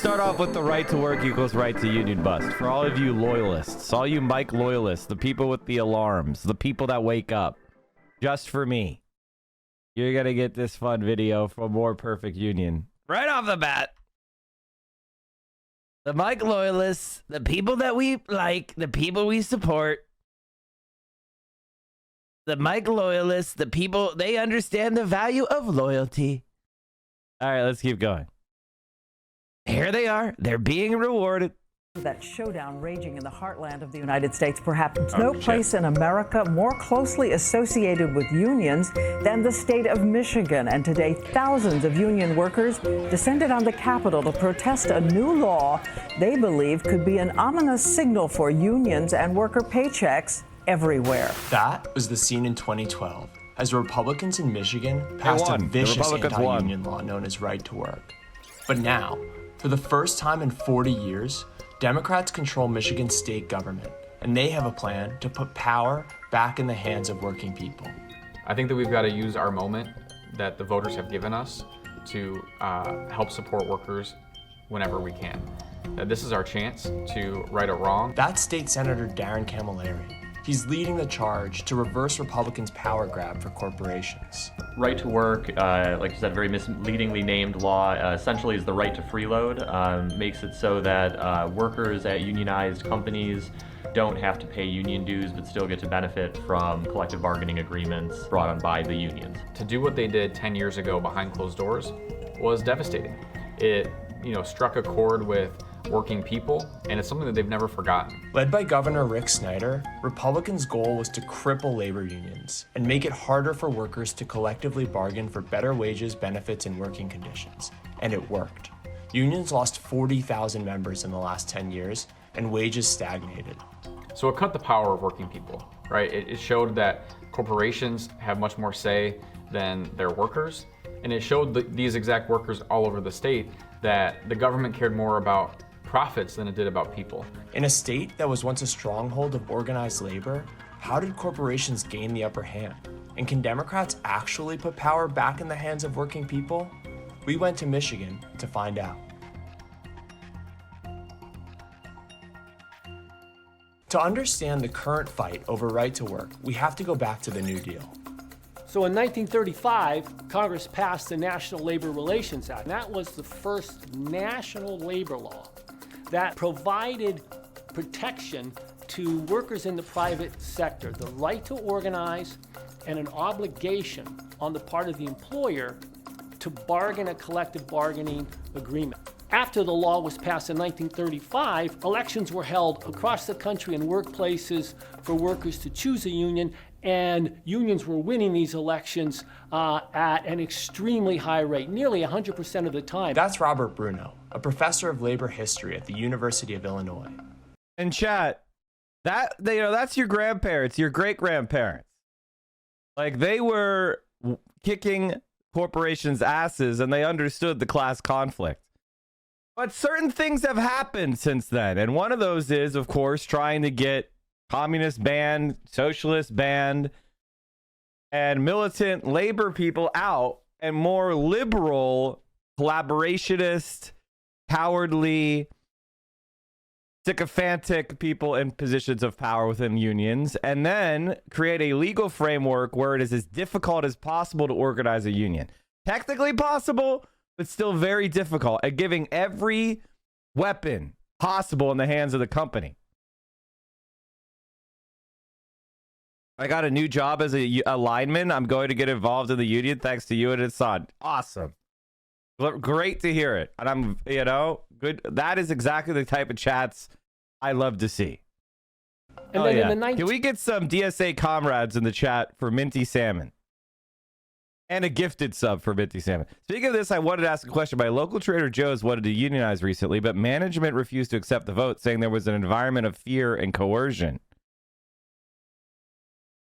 start off with the right to work equals right to union bust. For all of you loyalists, all you Mike loyalists, the people with the alarms, the people that wake up, just for me, you're going to get this fun video from More Perfect Union. Right off the bat. The Mike loyalists, the people that we like, the people we support. The Mike loyalists, the people, they understand the value of loyalty. All right, let's keep going. Here they are. They're being rewarded. That showdown raging in the heartland of the United States, perhaps no place in America more closely associated with unions than the state of Michigan. And today, thousands of union workers descended on the Capitol to protest a new law they believe could be an ominous signal for unions and worker paychecks everywhere. That was the scene in 2012 as Republicans in Michigan passed a vicious anti-union law known as Right to Work. But now, for the first time in 40 years, Democrats control Michigan's state government, and they have a plan to put power back in the hands of working people. I think that we've got to use our moment that the voters have given us to help support workers whenever we can. This is our chance to right a wrong. That's State Senator Darren Camilleri. He's leading the charge to reverse Republicans' power grab for corporations. Right to work, like you said, very misleadingly named law, essentially is the right to freeload. Makes it so that workers at unionized companies don't have to pay union dues but still get to benefit from collective bargaining agreements brought on by the unions. To do what they did 10 years ago behind closed doors was devastating. It, struck a chord with working people, and it's something that they've never forgotten. Led by Governor Rick Snyder, Republicans' goal was to cripple labor unions and make it harder for workers to collectively bargain for better wages, benefits, and working conditions. And it worked. Unions lost 40,000 members in the last 10 years, and wages stagnated. So it cut the power of working people, right? It showed that corporations have much more say than their workers, and it showed these exact workers all over the state that the government cared more about profits than it did about people. In a state that was once a stronghold of organized labor, how did corporations gain the upper hand? And can Democrats actually put power back in the hands of working people? We went to Michigan to find out. To understand the current fight over right to work, we have to go back to the New Deal. So in 1935, Congress passed the National Labor Relations Act. That was the first national labor law that provided protection to workers in the private sector, the right to organize and an obligation on the part of the employer to bargain a collective bargaining agreement. After the law was passed in 1935, elections were held across the country in workplaces for workers to choose a union, and unions were winning these elections at an extremely high rate, nearly 100% of the time. That's Robert Bruno, a professor of labor history at the University of Illinois. And chat, that's your grandparents, your great-grandparents. Like, they were kicking corporations' asses, and they understood the class conflict. But certain things have happened since then, and one of those is, of course, trying to get communist banned, socialist banned, and militant labor people out, and more liberal, collaborationist, cowardly, sycophantic people in positions of power within unions, and then create a legal framework where it is as difficult as possible to organize a union. Technically possible, but still very difficult at giving every weapon possible in the hands of the company. I got a new job as a lineman. I'm going to get involved in the union thanks to you and Hassan. Awesome. Great to hear it. And I'm, good. That is exactly the type of chats I love to see. And then in the Can we get some DSA comrades in the chat for Minty Salmon? And a gifted sub for Minty Salmon. Speaking of this, I wanted to ask a question. My local Trader Joe's wanted to unionize recently, but management refused to accept the vote, saying there was an environment of fear and coercion.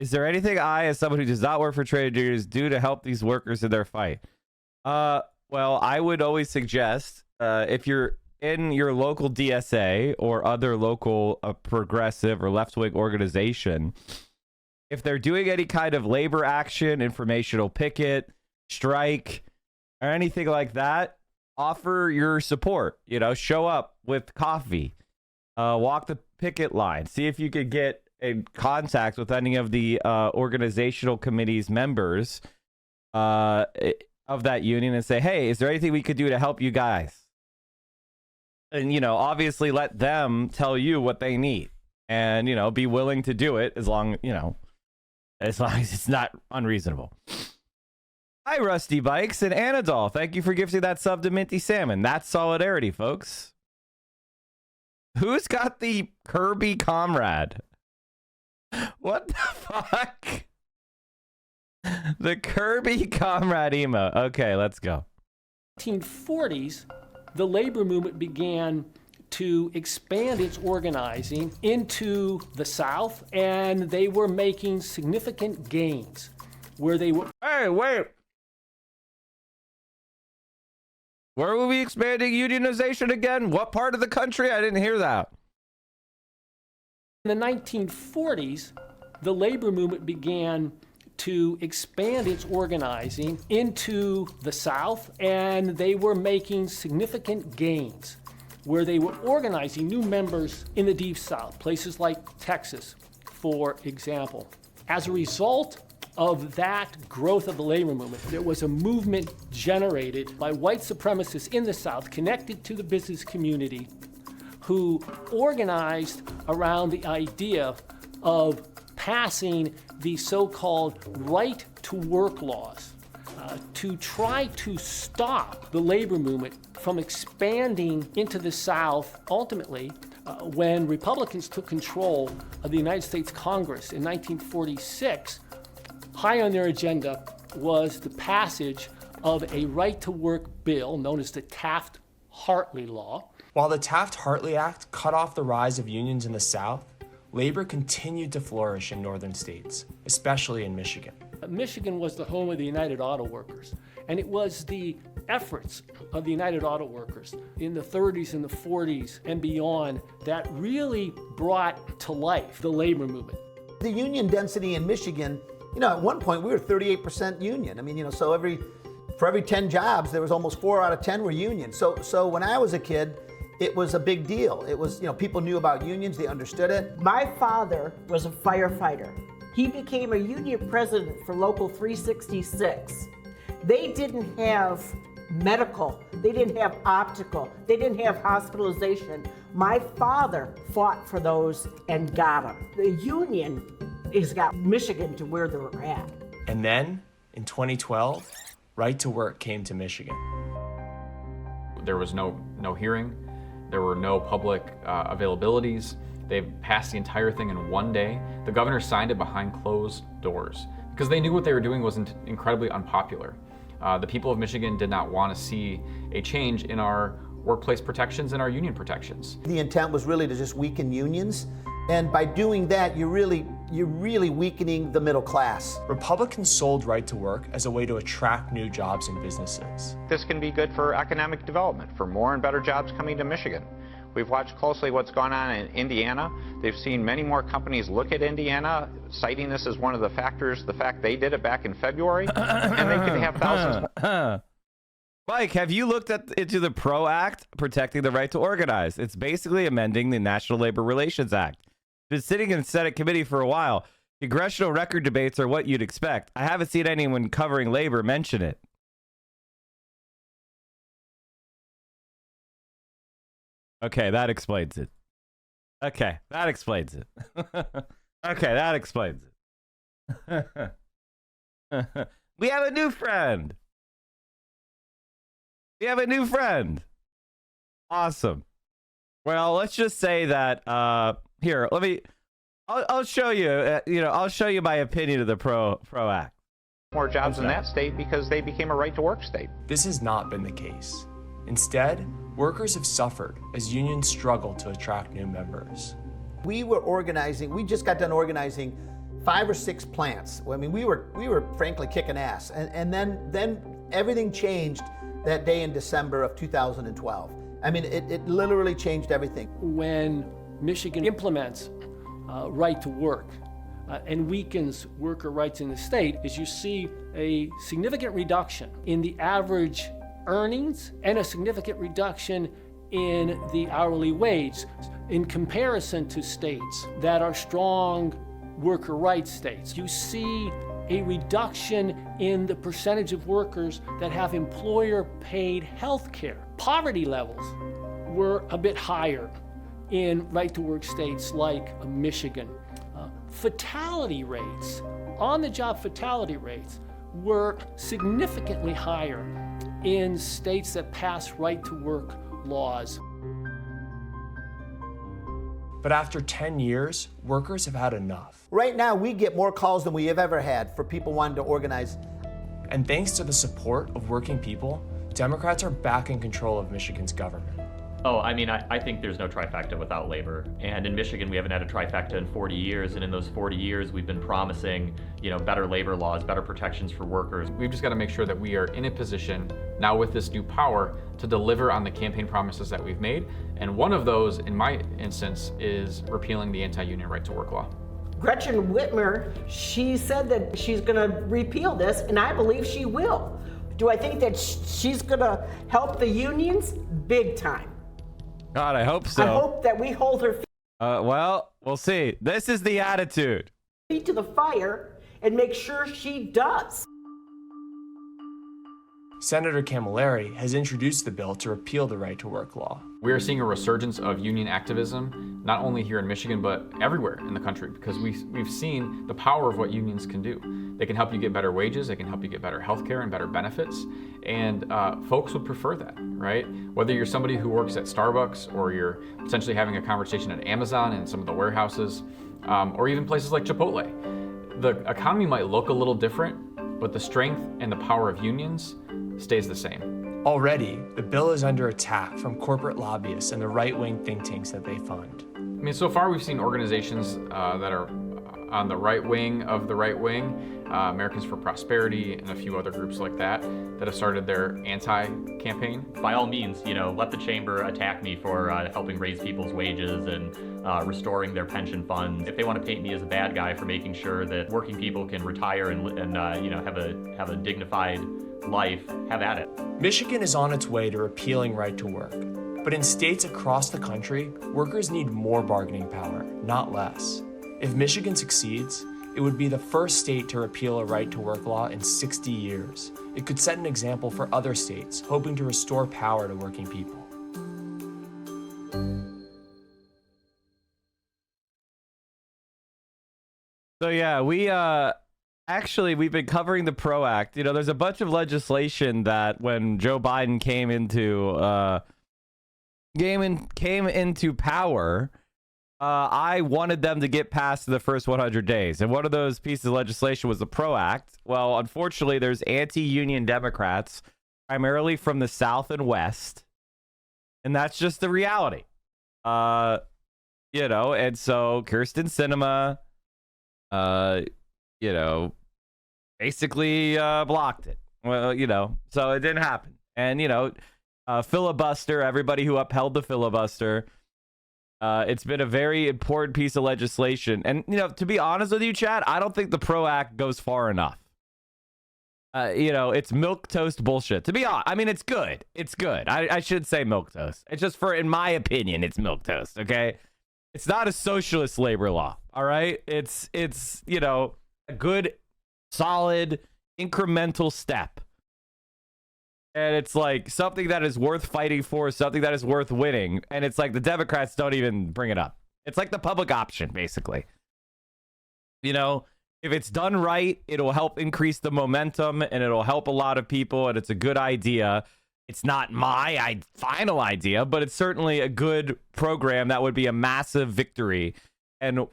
Is there anything I, as someone who does not work for Trader Joe's, do to help these workers in their fight? Well, I would always suggest, if you're in your local DSA or other local progressive or left-wing organization, if they're doing any kind of labor action, informational picket, strike, or anything like that, offer your support. You know, show up with coffee, walk the picket line, see if you could get in contact with any of the organizational committee's members of that union and say, hey, is there anything we could do to help you guys? And, you know, obviously let them tell you what they need and, you know, be willing to do it as long as it's not unreasonable. Hi, Rusty Bikes and Anadol. Thank you for gifting that sub to Minty Salmon. That's solidarity, folks. Who's got the Kirby Comrade? What the fuck? The Kirby Comrade emo. Okay, let's go. 1940s, the labor movement began to expand its organizing into the South, and they were making significant gains where they were. Hey, wait. Where were we expanding unionization again? What part of the country? I didn't hear that. In the 1940s, the labor movement began to expand its organizing into the South, and they were making significant gains where they were organizing new members in the Deep South, places like Texas, for example. As a result of that growth of the labor movement, there was a movement generated by white supremacists in the South connected to the business community who organized around the idea of passing the so-called right-to-work laws to try to stop the labor movement from expanding into the South. Ultimately, when Republicans took control of the United States Congress in 1946, high on their agenda was the passage of a right-to-work bill known as the Taft-Hartley Law. While the Taft-Hartley Act cut off the rise of unions in the South, labor continued to flourish in northern states, especially in Michigan. Michigan was the home of the United Auto Workers, and it was the efforts of the United Auto Workers in the 30s and the 40s and beyond that really brought to life the labor movement. The union density in Michigan, you know, at one point we were 38% union. I mean, you know, so for every 10 jobs, there was almost 4 out of 10 were union. So when I was a kid, it was a big deal. It was, you know, people knew about unions, they understood it. My father was a firefighter. He became a union president for Local 366. They didn't have medical, they didn't have optical, they didn't have hospitalization. My father fought for those and got them. The union has got Michigan to where they're at. And then, in 2012, Right to Work came to Michigan. There was no hearing. There were no public availabilities. They passed the entire thing in one day. The governor signed it behind closed doors because they knew what they were doing was incredibly unpopular. The people of Michigan did not want to see a change in our workplace protections and our union protections. The intent was really to just weaken unions, and by doing that, you're really weakening the middle class. Republicans sold Right to Work as a way to attract new jobs and businesses. This can be good for economic development, for more and better jobs coming to Michigan. We've watched closely what's gone on in Indiana. They've seen many more companies look at Indiana, citing this as one of the factors, the fact they did it back in February, and they could have thousands more. Mike, have you looked into the PRO Act, Protecting the Right to Organize? It's basically amending the National Labor Relations Act. It's been sitting in the Senate committee for a while. Congressional record debates are what you'd expect. I haven't seen anyone covering labor mention it. Okay, that explains it. Okay, that explains it. Okay, that explains it. We have a new friend. We have a new friend. Awesome. Well, let's just say that here, I'll show you, I'll show you my opinion of the PRO Act. More jobs in that state because they became a right to work state. This has not been the case. Instead, workers have suffered as unions struggle to attract new members. We were organizing, we just got done organizing 5 or 6 plants. I mean, we were frankly kicking ass. And then everything changed that day in December of 2012. I mean, it literally changed everything. When Michigan implements right to work and weakens worker rights in the state, is you see a significant reduction in the average earnings and a significant reduction in the hourly wage in comparison to states that are strong worker rights states. You see a reduction in the percentage of workers that have employer-paid health care. Poverty levels were a bit higher in right-to-work states like Michigan. Fatality rates, on-the-job fatality rates, were significantly higher in states that pass right-to-work laws. But after 10 years, workers have had enough. Right now, we get more calls than we have ever had for people wanting to organize. And thanks to the support of working people, Democrats are back in control of Michigan's government. Oh, I mean, I think there's no trifecta without labor. And in Michigan, we haven't had a trifecta in 40 years. And in those 40 years, we've been promising, better labor laws, better protections for workers. We've just got to make sure that we are in a position now with this new power to deliver on the campaign promises that we've made. And one of those, in my instance, is repealing the anti-union right-to-work law. Gretchen Whitmer, she said that she's going to repeal this, and I believe she will. Do I think that she's going to help the unions? Big time. God, I hope so. I hope that we hold her well, we'll see. This is the attitude. feet to the fire and make sure she does. Senator Camilleri has introduced the bill to repeal the right-to-work law. We are seeing a resurgence of union activism, not only here in Michigan, but everywhere in the country, because we've seen the power of what unions can do. They can help you get better wages, they can help you get better health care and better benefits, and folks would prefer that, right? Whether you're somebody who works at Starbucks, or you're potentially having a conversation at Amazon and some of the warehouses, or even places like Chipotle. The economy might look a little different, but the strength and the power of unions stays the same. Already, the bill is under attack from corporate lobbyists and the right-wing think tanks that they fund. I mean, so far we've seen organizations that are on the right wing of the right wing, Americans for Prosperity and a few other groups like that, that have started their anti-campaign. By all means, let the chamber attack me for helping raise people's wages and restoring their pension funds. If they want to paint me as a bad guy for making sure that working people can retire and have a dignified life, have at it. Michigan is on its way to repealing right to work. But in states across the country, workers need more bargaining power, not less. If Michigan succeeds, it would be the first state to repeal a right to work law in 60 years. It could set an example for other states hoping to restore power to working people. So yeah, we've been covering the PRO Act. There's a bunch of legislation that when Joe Biden came into power, I wanted them to get past the first 100 days. And one of those pieces of legislation was the PRO Act. Well, unfortunately, there's anti-union Democrats, primarily from the South and West. And that's just the reality. And so Kyrsten Sinema, basically blocked it. Well, so it didn't happen. And, filibuster, everybody who upheld the filibuster, it's been a very important piece of legislation. And, to be honest with you, Chad, I don't think the PRO Act goes far enough. It's milquetoast bullshit. To be honest, I mean, it's good. It's good. I should say milquetoast. It's just in my opinion, it's milquetoast, okay? It's not a socialist labor law, all right? It's a good, solid, incremental step. And it's like something that is worth fighting for, something that is worth winning. And it's like the Democrats don't even bring it up. It's like the public option, basically. If it's done right, it'll help increase the momentum and it'll help a lot of people. And it's a good idea. It's not my final idea, but it's certainly a good program that would be a massive victory. And,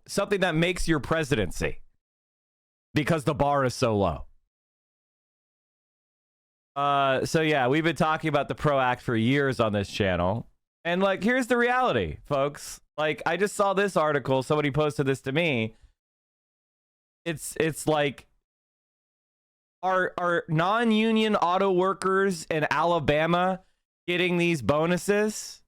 something that makes your presidency because the bar is so low. So yeah, we've been talking about the PRO Act for years on this channel. And here's the reality, folks. I just saw this article. Somebody posted this to me. It's like, are non-union auto workers in Alabama getting these bonuses?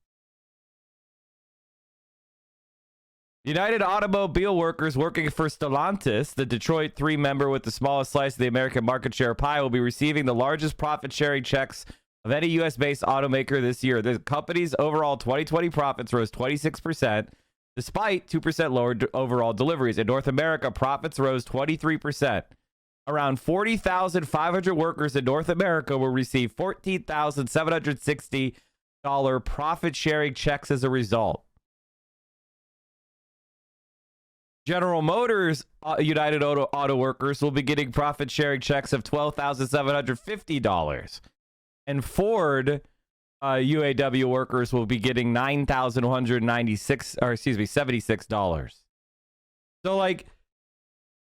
United Automobile Workers working for Stellantis, the Detroit 3 member with the smallest slice of the American market share pie, will be receiving the largest profit-sharing checks of any U.S.-based automaker this year. The company's overall 2020 profits rose 26%, despite 2% lower overall deliveries. In North America, profits rose 23%. Around 40,500 workers in North America will receive $14,760 profit-sharing checks as a result. General Motors United Auto Workers will be getting profit-sharing checks of $12,750. And Ford UAW workers will be getting $76. So like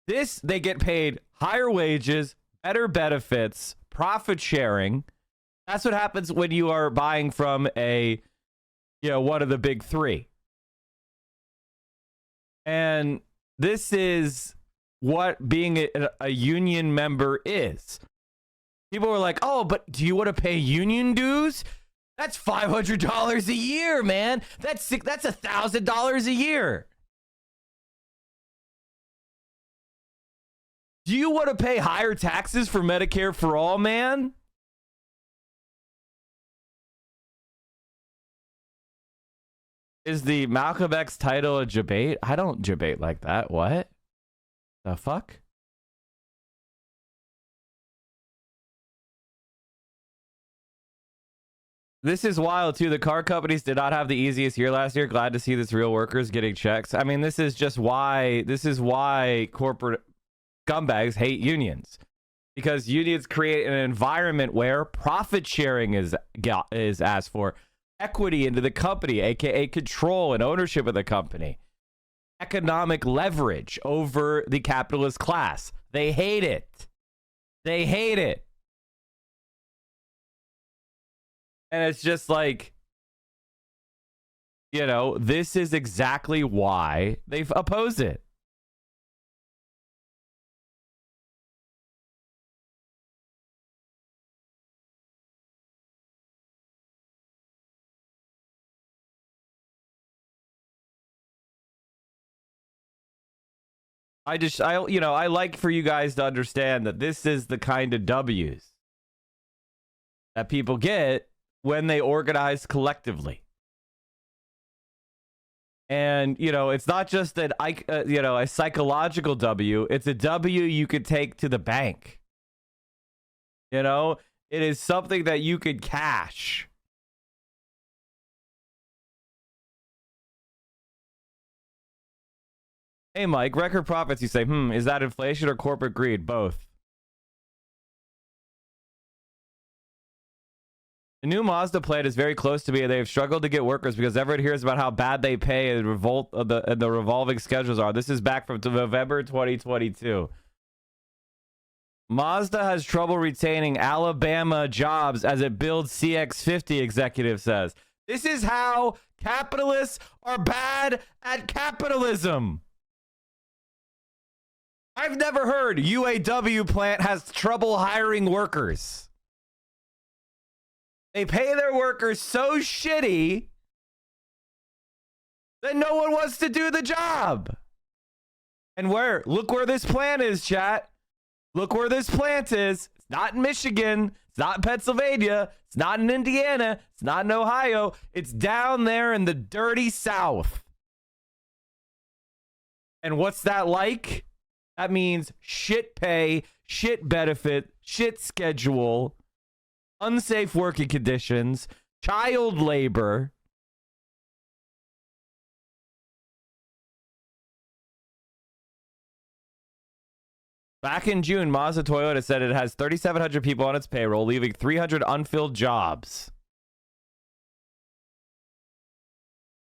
this, they get paid higher wages, better benefits, profit sharing. That's what happens when you are buying from one of the big three. And this is what being a union member is. People were like, oh, but do you want to pay union dues? That's $500 a year, man. That's $1,000 a year. Do you want to pay higher taxes for Medicare for all, man? Is the Malcolm X title a debate? I don't debate like that. What the fuck? This is wild too. The car companies did not have the easiest year last year. Glad to see this real workers getting checks. I mean, this is why corporate scumbags hate unions, because unions create an environment where profit sharing is asked for, equity into the company, aka control and ownership of the company, economic leverage over the capitalist class. They hate it. They hate it. And it's just like, this is exactly why they've opposed it. I like for you guys to understand that this is the kind of W's that people get when they organize collectively. And, it's not just a psychological W. It's a W you could take to the bank. It is something that you could cash. Hey, Mike, record profits, you say, is that inflation or corporate greed? Both. The new Mazda plant is very close to me, and they have struggled to get workers because everyone hears about how bad they pay and the revolving schedules are. This is back from November 2022. Mazda has trouble retaining Alabama jobs as it builds CX-50, executive says. This is how capitalists are bad at capitalism. I've never heard UAW plant has trouble hiring workers. They pay their workers so shitty that no one wants to do the job. And look where this plant is, chat. Look where this plant is. It's not in Michigan. It's not in Pennsylvania. It's not in Indiana. It's not in Ohio. It's down there in the dirty South. And what's that like? That means shit pay, shit benefit, shit schedule, unsafe working conditions, child labor. Back in June, Mazda Toyota said it has 3,700 people on its payroll, leaving 300 unfilled jobs.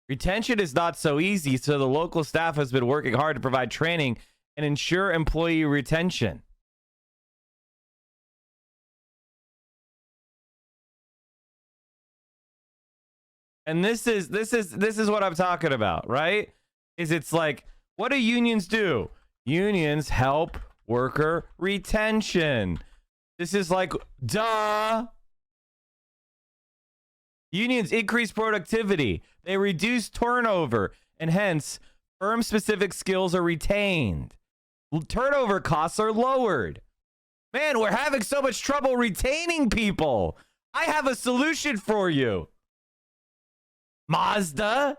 Retention is not so easy, so the local staff has been working hard to provide training and ensure employee retention. And this is what I'm talking about, right? It's like, what do unions do? Unions help worker retention. This is like, duh. Unions increase productivity. They reduce turnover, and hence, firm-specific skills are retained. Turnover costs are lowered. Man, we're having so much trouble retaining people. I have a solution for you. Mazda.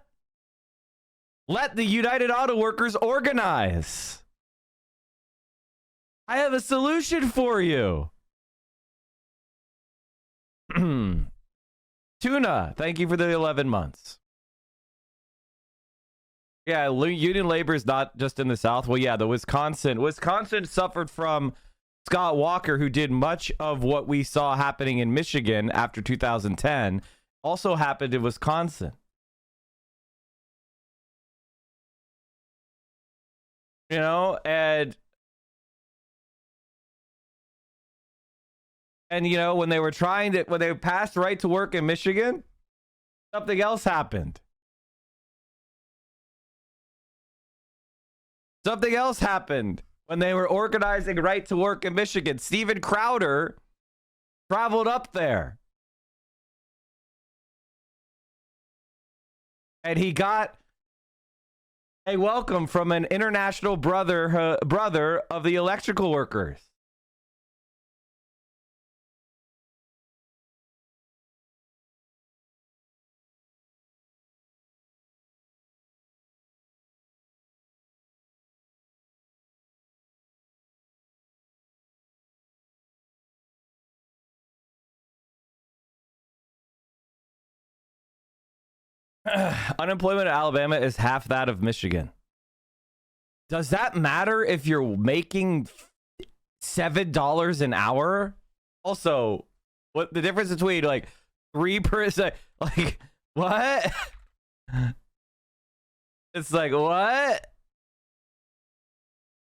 Let the United Auto Workers organize. I have a solution for you. Tuna, thank you for the 11 months. Yeah, union labor is not just in the South. Well, yeah, Wisconsin suffered from Scott Walker, who did much of what we saw happening in Michigan after 2010, also happened in Wisconsin. You know, and you know, when they passed right to work in Michigan, something else happened. Something else happened when they were organizing right to work in Michigan. Steven Crowder traveled up there. And he got a welcome from an international brother of the electrical workers. Unemployment in Alabama is half that of Michigan. Does that matter if you're making $7 an hour? Also, what the difference between like 3%? Like what? It's like what?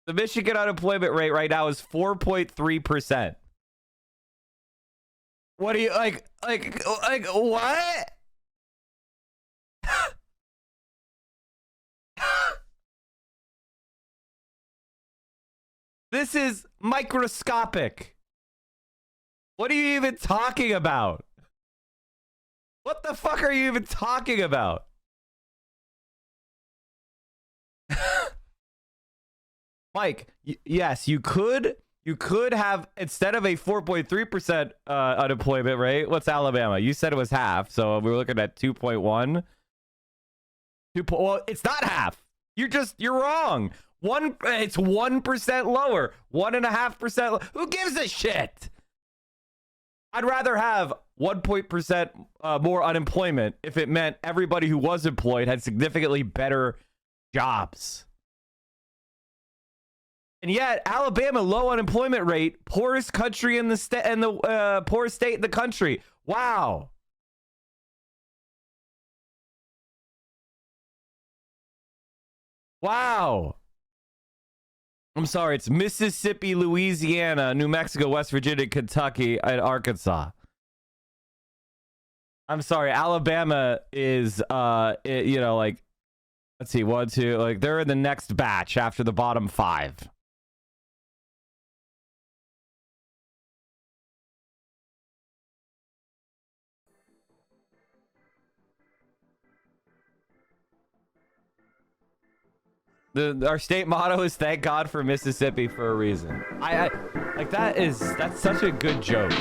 The Michigan unemployment rate right now is 4.3%. What do you like what? This is microscopic. What are you even talking about? What the fuck are you even talking about? Mike, yes, you could have, instead of a 4.3% unemployment rate, what's Alabama? You said it was half, so we were looking at 2.1. Well, it's not half. You're wrong. It's 1% lower, 1.5%. Who gives a shit? I'd rather have 1% more unemployment if it meant everybody who was employed had significantly better jobs. And yet, Alabama, low unemployment rate, poorest country in the state, and the poorest state in the country. Wow. Wow. I'm sorry, it's Mississippi, Louisiana, New Mexico, West Virginia, Kentucky, and Arkansas. I'm sorry, Alabama is, you know, like, let's see, 1, 2, like, they're in the next batch after the bottom 5. Our state motto is "Thank God for Mississippi" for a reason. That's such a good joke.